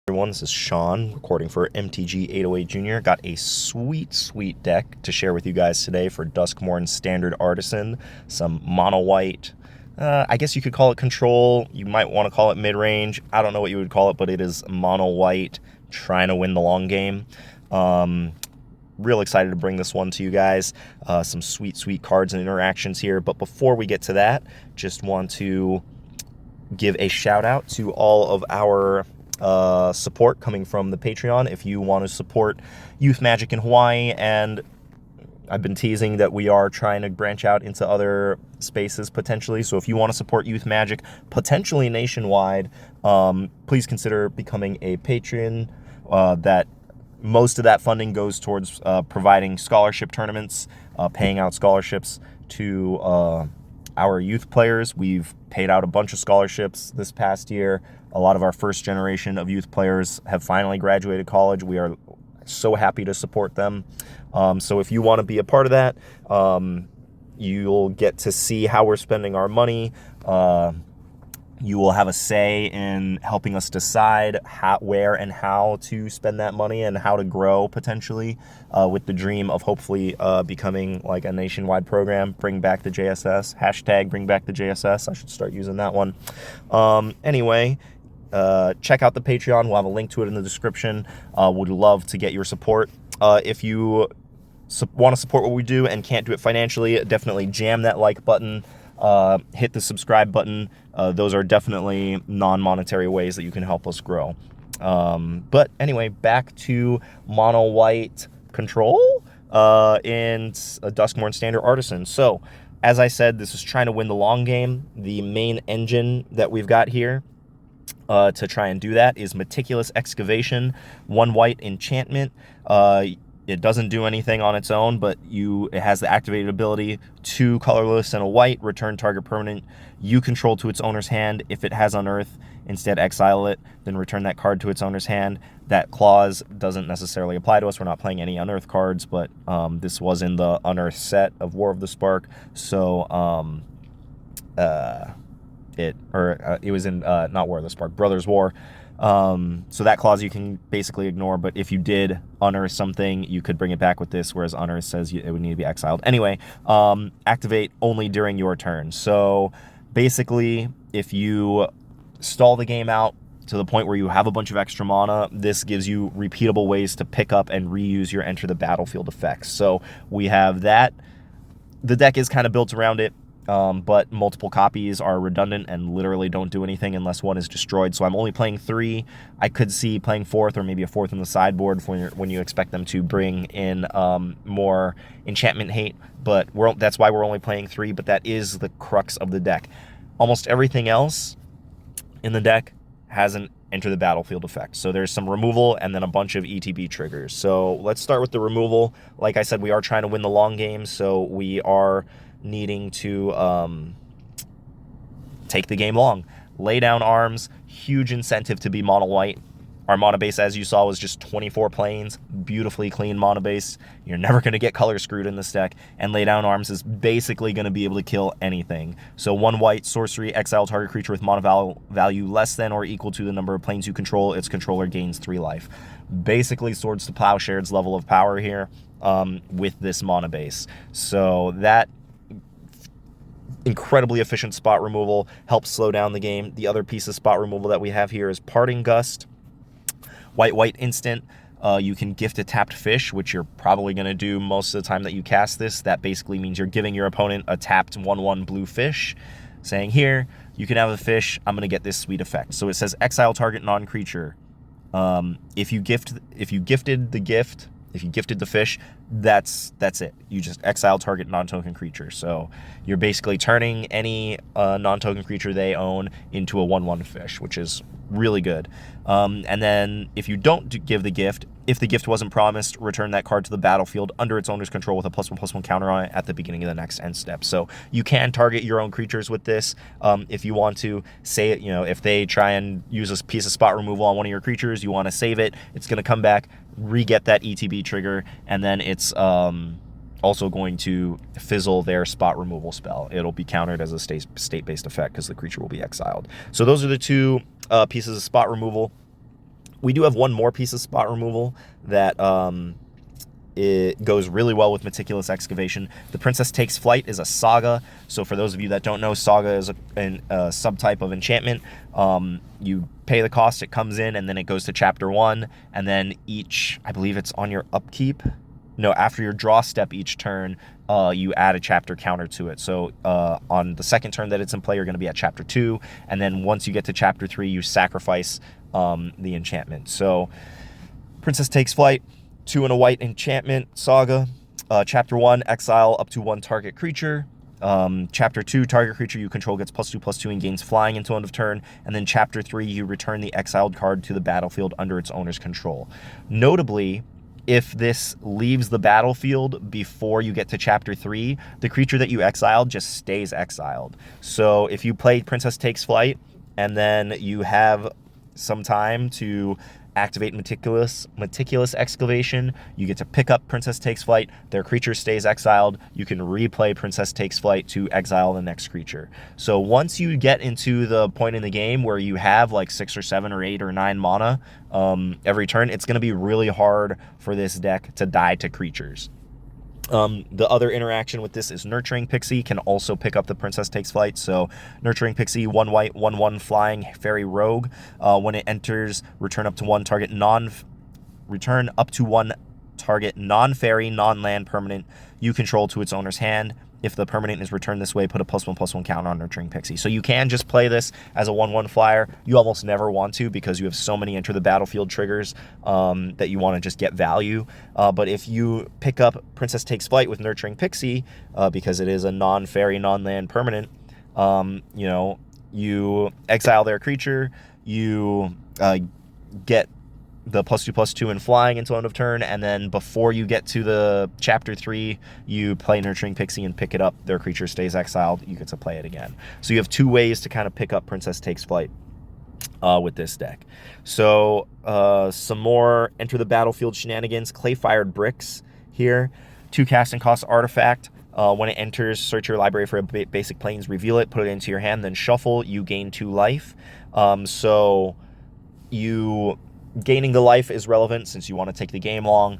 Everyone, this is Sean recording for MTG 808 Jr. Got a sweet deck to share with you guys today for Duskmourn Standard Artisan. Some mono white. I guess you could call it control. You might want to call it mid-range. I don't know what you would call it, but it is mono white, trying to win the long game. Real excited to bring this one to you guys. Some sweet cards and interactions here. But before we get to that, just want to give a shout out to all of our support coming from the Patreon. If you want to support Youth Magic in Hawaii, and I've been teasing that we are trying to branch out into other spaces potentially, so if you want to support Youth Magic potentially nationwide, please consider becoming a patron. That most of that funding goes towards providing scholarship tournaments, paying out scholarships to our youth players. We've paid out a bunch of scholarships this past year. A lot of our first generation of youth players have finally graduated college. We are so happy to support them. So if you want to be a part of that, you'll get to see how we're spending our money. You will have a say in helping us decide where and how to spend that money and how to grow potentially, with the dream of hopefully becoming like a nationwide program. Bring back the JSS. Hashtag bring back the JSS. I should start using that one. Anyway, check out the Patreon. We'll have a link to it in the description. Would love to get your support. If you want to support what we do and can't do it financially, definitely jam that like button. Hit the subscribe button. Those are definitely non-monetary ways that you can help us grow. But anyway, back to mono white control in a Duskmourn Standard Artisan. So as I said, this is trying to win the long game. The main engine that we've got here to try and do that is Meticulous Excavation, 1 white enchantment. It doesn't do anything on its own, but it has the activated ability: 2 colorless and a white, return target permanent you control to its owner's hand. If it has Unearth, instead exile it, then return that card to its owner's hand. That clause doesn't necessarily apply to us. We're not playing any Unearth cards, but this was in the Unearth set of War of the Spark, so it was in not War of the Spark, Brothers War. So that clause you can basically ignore, but if you did unearth something, you could bring it back with this, whereas unearth says it would need to be exiled. Anyway, activate only during your turn. So basically, if you stall the game out to the point where you have a bunch of extra mana, this gives you repeatable ways to pick up and reuse your enter the battlefield effects. So we have that. The deck is kind of built around it. But multiple copies are redundant and literally don't do anything unless one is destroyed. So I'm only playing 3. I could see playing 4th or maybe a 4th in the sideboard when you expect them to bring in more enchantment hate. But that's why we're only playing 3, but that is the crux of the deck. Almost everything else in the deck has an enter the battlefield effect. So there's some removal and then a bunch of ETB triggers. So let's start with the removal. Like I said, we are trying to win the long game, so we are needing to take the game long. Lay down arms, huge incentive to be mono white. Our mono base, as you saw, was just 24 planes, beautifully clean mono base. You're never going to get color screwed in this deck, and lay down arms is basically going to be able to kill anything. So 1 white sorcery, exile target creature with mono value less than or equal to the number of planes you control. Its controller gains 3 life. Basically Swords to Plowshare's level of power here with this mono base. So that incredibly efficient spot removal helps slow down the game. The other piece of spot removal that we have here is Parting Gust. White instant. You can gift a tapped fish, which you're probably going to do most of the time that you cast this. That basically means you're giving your opponent a tapped 1/1 blue fish, saying, here, you can have the fish, I'm going to get this sweet effect. So it says exile target non-creature. If you gifted the fish, that's it. You just exile target non-token creature. So you're basically turning any non-token creature they own into a 1/1 fish, which is really good. And then if you don't give the gift, if the gift wasn't promised, return that card to the battlefield under its owner's control with a +1/+1 counter on it at the beginning of the next end step. So you can target your own creatures with this if you want to. Say it, if they try and use a piece of spot removal on one of your creatures, you want to save it. It's going to come back, re-get that ETB trigger, and then it's also going to fizzle their spot removal spell. It'll be countered as a state-based effect because the creature will be exiled. So those are the two pieces of spot removal. We do have one more piece of spot removal that it goes really well with Meticulous Excavation. The Princess Takes Flight is a saga. So for those of you that don't know, saga is a subtype of enchantment. You pay the cost, it comes in, and then it goes to chapter 1. And then I believe it's on your upkeep. No, after your draw step each turn, you add a chapter counter to it. So on the second turn that it's in play, you're going to be at chapter 2. And then once you get to chapter 3, you sacrifice the enchantment. So Princess Takes Flight, 2 and a white enchantment saga. Chapter 1, exile up to 1 target creature. Chapter 2, target creature you control gets +2/+2 and gains flying until end of turn. And then chapter 3, you return the exiled card to the battlefield under its owner's control. Notably, if this leaves the battlefield before you get to chapter 3, the creature that you exiled just stays exiled. So if you play Princess Takes Flight and then you have some time to activate Meticulous Excavation, you get to pick up Princess Takes Flight, their creature stays exiled, you can replay Princess Takes Flight to exile the next creature. So once you get into the point in the game where you have like 6 or 7 or 8 or 9 mana every turn, it's going to be really hard for this deck to die to creatures. The other interaction with this is Nurturing Pixie can also pick up the Princess Takes Flight. So Nurturing Pixie, 1 white, 1/1 flying fairy rogue. When it enters, return up to one target non-fairy, non-land permanent you control to its owner's hand. If the permanent is returned this way, put a +1/+1 counter on Nurturing Pixie. So you can just play this as a 1/1 flyer. You almost never want to because you have so many enter the battlefield triggers that you want to just get value. But if you pick up Princess Takes Flight with Nurturing Pixie, because it is a non-fairy, non-land permanent, you exile their creature, you get the +2/+2 and flying until end of turn, and then before you get to the chapter 3, you play Nurturing Pixie and pick it up. Their creature stays exiled. You get to play it again. So you have 2 ways to kind of pick up Princess Takes Flight with this deck. So some more enter the battlefield shenanigans. Clay-Fired Bricks here. 2 casting cost artifact. When it enters, search your library for a basic planes, reveal it, put it into your hand, then shuffle. You gain 2 life. So you gaining the life is relevant since you want to take the game long.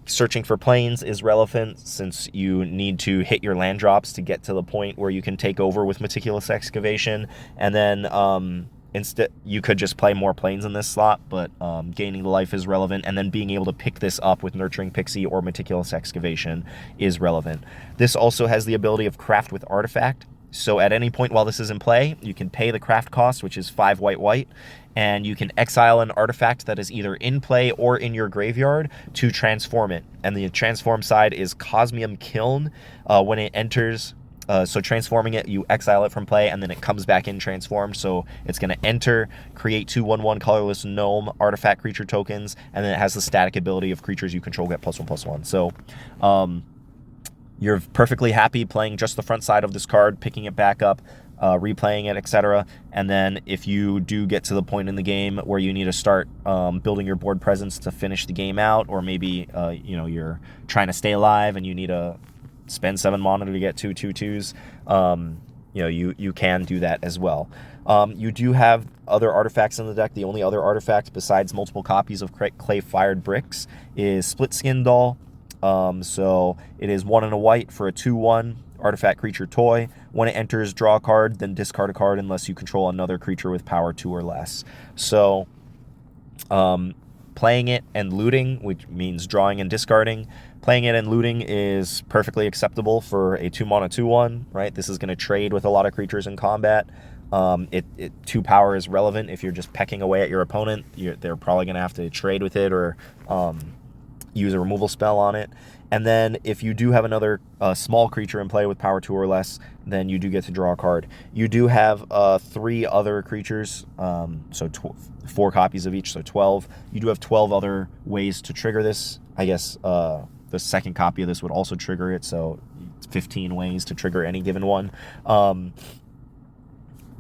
Searching for planes is relevant since you need to hit your land drops to get to the point where you can take over with Meticulous Excavation. And then instead, you could just play more planes in this slot, but gaining the life is relevant. And then being able to pick this up with Nurturing Pixie or Meticulous Excavation is relevant. This also has the ability of Craft with Artifact. So at any point while this is in play, you can pay the craft cost, which is 5 white, and you can exile an artifact that is either in play or in your graveyard to transform it. And the transform side is Cosmium Kiln. When it enters, so transforming it, you exile it from play, and then it comes back in transformed. So it's going to enter, create 2 1/1 colorless gnome artifact creature tokens, and then it has the static ability of creatures you control get +1/+1. So you're perfectly happy playing just the front side of this card, picking it back up, replaying it, etc. And then if you do get to the point in the game where you need to start building your board presence to finish the game out, or maybe you're trying to stay alive and you need to spend 7 mana to get 2 2/2s, you can do that as well. You do have other artifacts in the deck. The only other artifact besides multiple copies of Clay-Fired Bricks is Split Skin Doll. So it is 1 and a white for a 2/1 artifact creature toy. When it enters, draw a card, then discard a card unless you control another creature with power 2 or less. So playing it and looting, which means drawing and discarding, playing it and looting is perfectly acceptable for a 2 mana 2/1, right? This is going to trade with a lot of creatures in combat. 2 power is relevant if you're just pecking away at your opponent. They're probably going to have to trade with it or use a removal spell on it. And then if you do have another small creature in play with power 2 or less, then you do get to draw a card. You do have 3 other creatures, so 4 copies of each, so 12. You do have 12 other ways to trigger this. I guess the second copy of this would also trigger it, so 15 ways to trigger any given one.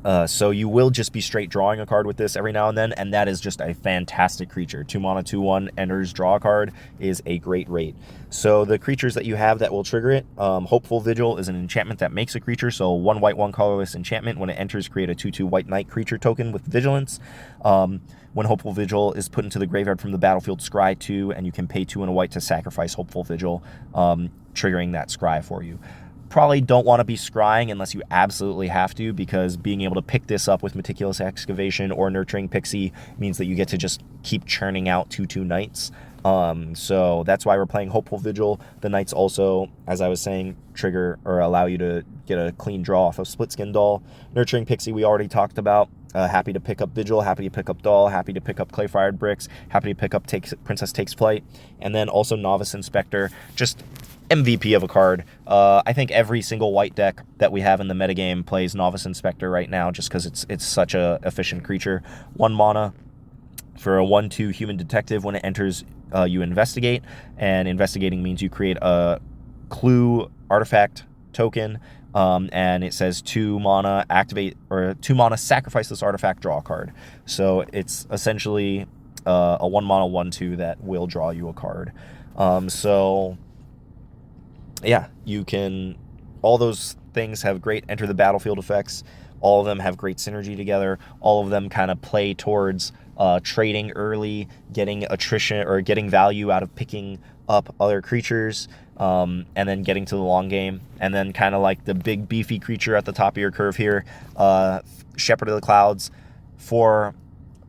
So you will just be straight drawing a card with this every now and then, and that is just a fantastic creature. 2 mana, 2/1, enters, draw a card is a great rate. So the creatures that you have that will trigger it, Hopeful Vigil is an enchantment that makes a creature, so 1 white, 1 colorless enchantment. When it enters, create a 2/2 white knight creature token with vigilance. When Hopeful Vigil is put into the graveyard from the battlefield, scry 2, and you can pay 2 and a white to sacrifice Hopeful Vigil, triggering that scry for you. Probably don't want to be scrying unless you absolutely have to, because being able to pick this up with Meticulous Excavation or Nurturing Pixie means that you get to just keep churning out 2/2 knights. So that's why we're playing Hopeful Vigil. The knights also, as I was saying, trigger or allow you to get a clean draw off of Splitskin Doll. Nurturing Pixie we already talked about. Happy to pick up Vigil, happy to pick up Doll, happy to pick up Clay-Fired Bricks, happy to pick up Princess Takes Flight, and then also Novice Inspector. Just MVP of a card. I think every single white deck that we have in the metagame plays Novice Inspector right now, just because it's such a efficient creature. 1 mana for a 1/2 Human Detective. When it enters, you investigate, and investigating means you create a clue artifact token, and it says 2 mana activate, or 2 mana sacrifice this artifact, draw a card. So it's essentially a 1 mana 1/2 that will draw you a card. So yeah, you can, all those things have great enter the battlefield effects. All of them have great synergy together. All of them kind of play towards trading early, getting attrition or getting value out of picking up other creatures, and then getting to the long game. And then kind of like the big beefy creature at the top of your curve here, Shepherd of the Clouds, 4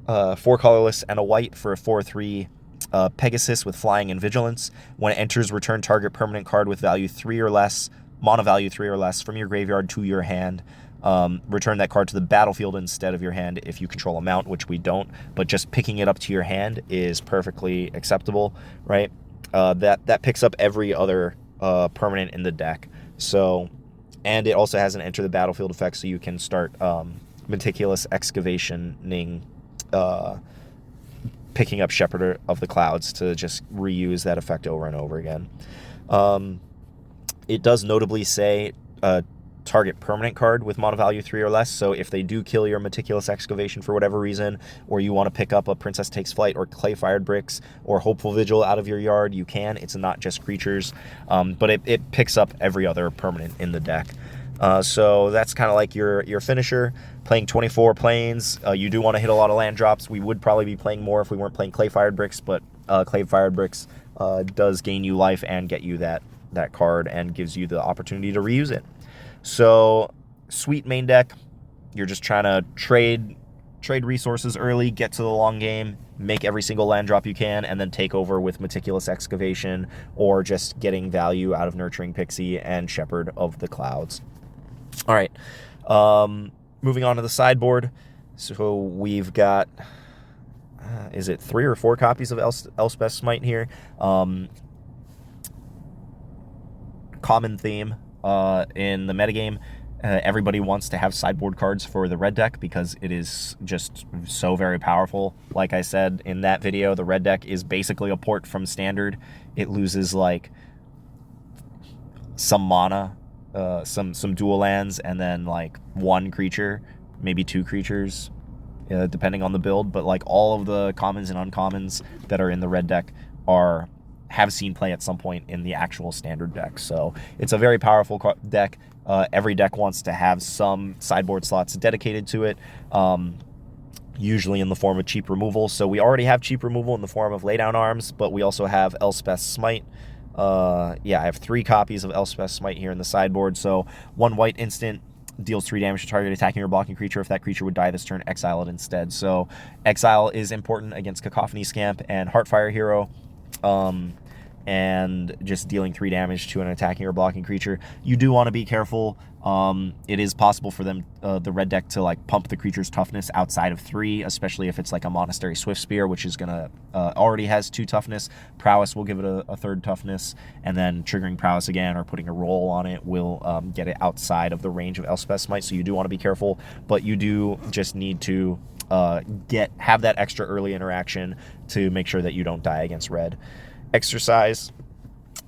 colorless and a white for a 4/3 Pegasus with flying and vigilance. When it enters, return target permanent card with value 3 or less, mana value 3 or less, from your graveyard to your hand. Return that card to the battlefield instead of your hand if you control a mount, which we don't, but just picking it up to your hand is perfectly acceptable, right? That picks up every other permanent in the deck. So, and it also has an enter the battlefield effect, so you can start Meticulous Excavationing, picking up Shepherd of the Clouds to just reuse that effect over and over again. It does notably say target permanent card with mana value 3 or less, so if they do kill your Meticulous Excavation for whatever reason, or you want to pick up a Princess Takes Flight or Clay-Fired Bricks or Hopeful Vigil out of your yard, you can. It's not just creatures, but it picks up every other permanent in the deck. So that's kind of like your finisher. Playing 24 planes, you do want to hit a lot of land drops. We would probably be playing more if we weren't playing Clay-Fired Bricks, but Clay-Fired Bricks does gain you life and get you that card and gives you the opportunity to reuse it. So sweet main deck. You're just trying to trade resources early, get to the long game, make every single land drop you can, and then take over with Meticulous Excavation or just getting value out of Nurturing Pixie and Shepherd of the Clouds. All right, moving on to the sideboard. So we've got, is it 3 or 4 copies of Elspeth's Smite here? Common theme in the metagame. Everybody wants to have sideboard cards for the red deck because it is just so very powerful. Like I said in that video, the red deck is basically a port from standard. It loses like some mana, some dual lands, and then like 1 creature, maybe 2 creatures, depending on the build. But like all of the commons and uncommons that are in the red deck have seen play at some point in the actual standard deck. So it's a very powerful deck. Every deck wants to have some sideboard slots dedicated to it, usually in the form of cheap removal. So we already have cheap removal in the form of Laydown Arms, but we also have Elspeth's Smite. Yeah, I have 3 copies of Elspeth's Smite here in the sideboard. So 1 white instant deals 3 damage to target attacking or blocking creature. If that creature would die this turn, exile it instead. So exile is important against Cacophony Scamp and Heartfire Hero. And just dealing 3 damage to an attacking or blocking creature. You do want to be careful. It is possible for them, the red deck, to like pump the creature's toughness outside of 3, especially if it's like a Monastery Swiftspear, which is gonna already has 2 toughness. Prowess will give it a 3rd toughness, and then triggering Prowess again or putting a roll on it will get it outside of the range of Elspeth's Smite. So you do want to be careful, but you do just need to have that extra early interaction to make sure that you don't die against red. Exercise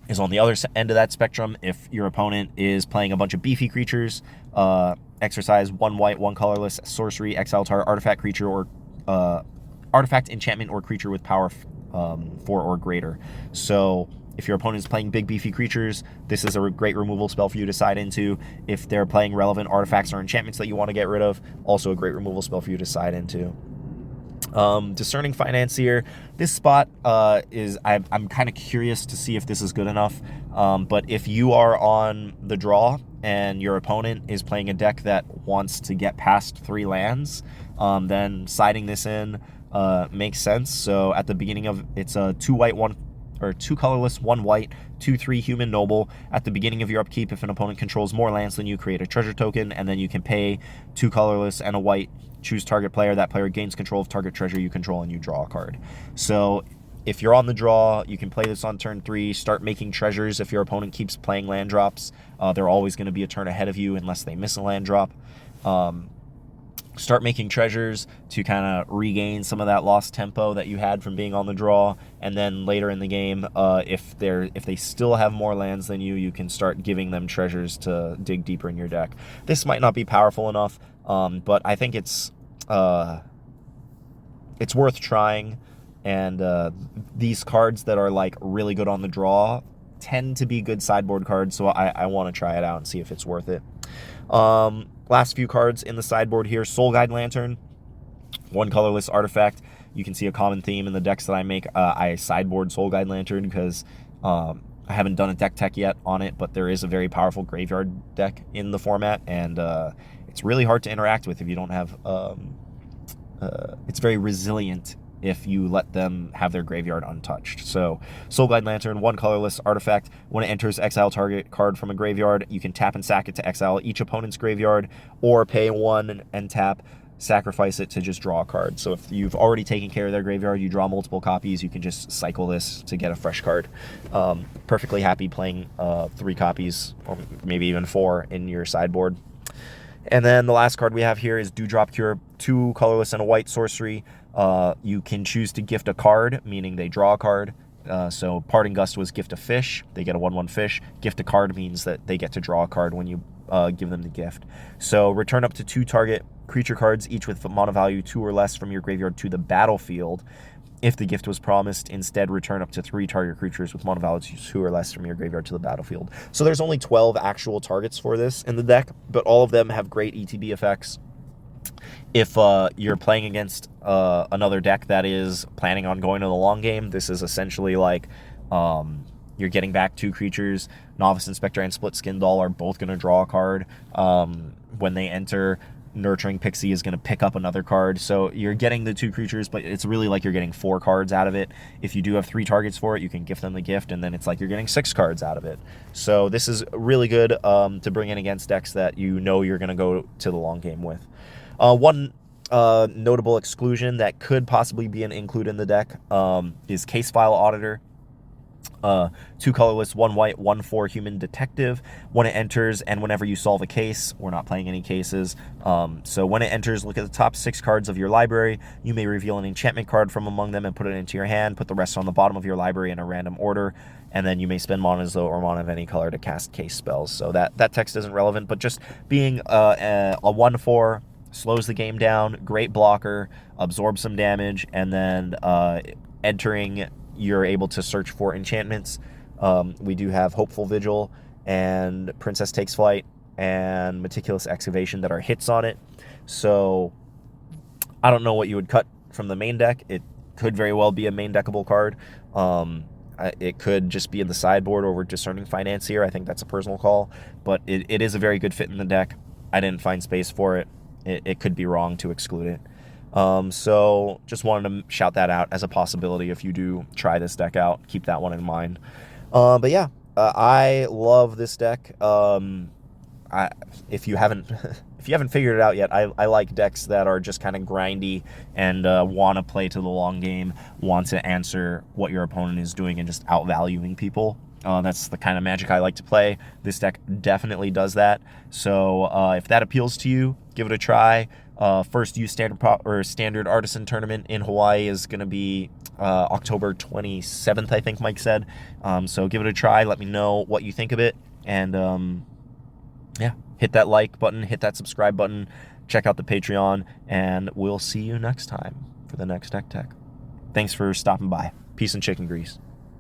is on the other end of that spectrum. If your opponent is playing a bunch of beefy creatures, exercise 1 white, 1 colorless, sorcery, exile target artifact, creature, or artifact, enchantment, or creature with power 4 or greater. So if your opponent is playing big beefy creatures, this is a great removal spell for you to side into. If they're playing relevant artifacts or enchantments that you want to get rid of, also a great removal spell for you to side into. Discerning Financier. This spot I'm kind of curious to see if this is good enough. But if you are on the draw and your opponent is playing a deck that wants to get past 3 lands, then siding this in makes sense. So at the beginning of it's a 2 white, 1 or 2 colorless, 1 white, 2/3 human noble. At the beginning of your upkeep, if an opponent controls more lands than you, create a treasure token, and then you can pay 2 colorless and a white. Choose target player. That player gains control of target treasure you control, and you draw a card. So if you're on the draw, you can play this on turn 3. Start making treasures. If your opponent keeps playing land drops, they're always going to be a turn ahead of you unless they miss a land drop. Start making treasures to kind of regain some of that lost tempo that you had from being on the draw, and then later in the game, if they still have more lands than you, you can start giving them treasures to dig deeper in your deck. This might not be powerful enough, but I think it's worth trying. And these cards that are like really good on the draw tend to be good sideboard cards, so I want to try it out and see if it's worth it. Last few cards in the sideboard here. Soul Guide Lantern, 1 colorless artifact. You can see a common theme in the decks that I make. I sideboard Soul Guide Lantern because I haven't done a deck tech yet on it, but there is a very powerful graveyard deck in the format, and it's really hard to interact with if you don't have... it's very resilient if you let them have their graveyard untouched. So Soul Guide Lantern, 1 colorless artifact. When it enters, exile target card from a graveyard. You can tap and sack it to exile each opponent's graveyard, or pay 1 and tap, sacrifice it to just draw a card. So if you've already taken care of their graveyard, you draw multiple copies, you can just cycle this to get a fresh card. Perfectly happy playing 3 copies, or maybe even 4 in your sideboard. And then the last card we have here is Dewdrop Cure, 2 colorless and a white sorcery. You can choose to gift a card, meaning they draw a card. So Parting Gust was gift a fish. They get a 1/1 fish. Gift a card means that they get to draw a card when you give them the gift. So return up to 2 target creature cards, each with mana value 2 or less from your graveyard to the battlefield. If the gift was promised, instead return up to 3 target creatures with mana value 2 or less from your graveyard to the battlefield. So there's only 12 actual targets for this in the deck, but all of them have great ETB effects. If you're playing against another deck that is planning on going to the long game, this is essentially like you're getting back 2 creatures. Novice Inspector and Split Skin Doll are both going to draw a card. When they enter, Nurturing Pixie is going to pick up another card. So you're getting the 2 creatures, but it's really like you're getting 4 cards out of it. If you do have 3 targets for it, you can gift them the gift, and then it's like you're getting 6 cards out of it. So this is really good to bring in against decks that you know you're going to go to the long game with. One notable exclusion that could possibly be an include in the deck is Case File Auditor. 2 colorless, 1 white, 1/4 human detective. When it enters and whenever you solve a case, we're not playing any cases. So when it enters, look at the top 6 cards of your library. You may reveal an enchantment card from among them and put it into your hand. Put the rest on the bottom of your library in a random order. And then you may spend mana as though or mana of any color to cast case spells. So that text isn't relevant, but just being a 1/4 slows the game down, great blocker, absorbs some damage, and then entering, you're able to search for enchantments. We do have Hopeful Vigil and Princess Takes Flight and Meticulous Excavation that are hits on it. So I don't know what you would cut from the main deck. It could very well be a main deckable card. It could just be in the sideboard over Discerning Financier. I think that's a personal call, but it is a very good fit in the deck. I didn't find space for it. It could be wrong to exclude it. So just wanted to shout that out as a possibility if you do try this deck out. Keep that one in mind. But yeah, I love this deck. If you haven't if you haven't figured it out yet, I like decks that are just kind of grindy and want to play to the long game, want to answer what your opponent is doing and just outvaluing people. That's the kind of Magic I like to play. This deck definitely does that. So if that appeals to you, give it a try. First Use Standard Artisan tournament in Hawaii is going to be October 27th, I think Mike said. So give it a try. Let me know what you think of it. And yeah, hit that like button, hit that subscribe button, check out the Patreon, and we'll see you next time for the next Tech. Thanks for stopping by. Peace and chicken grease.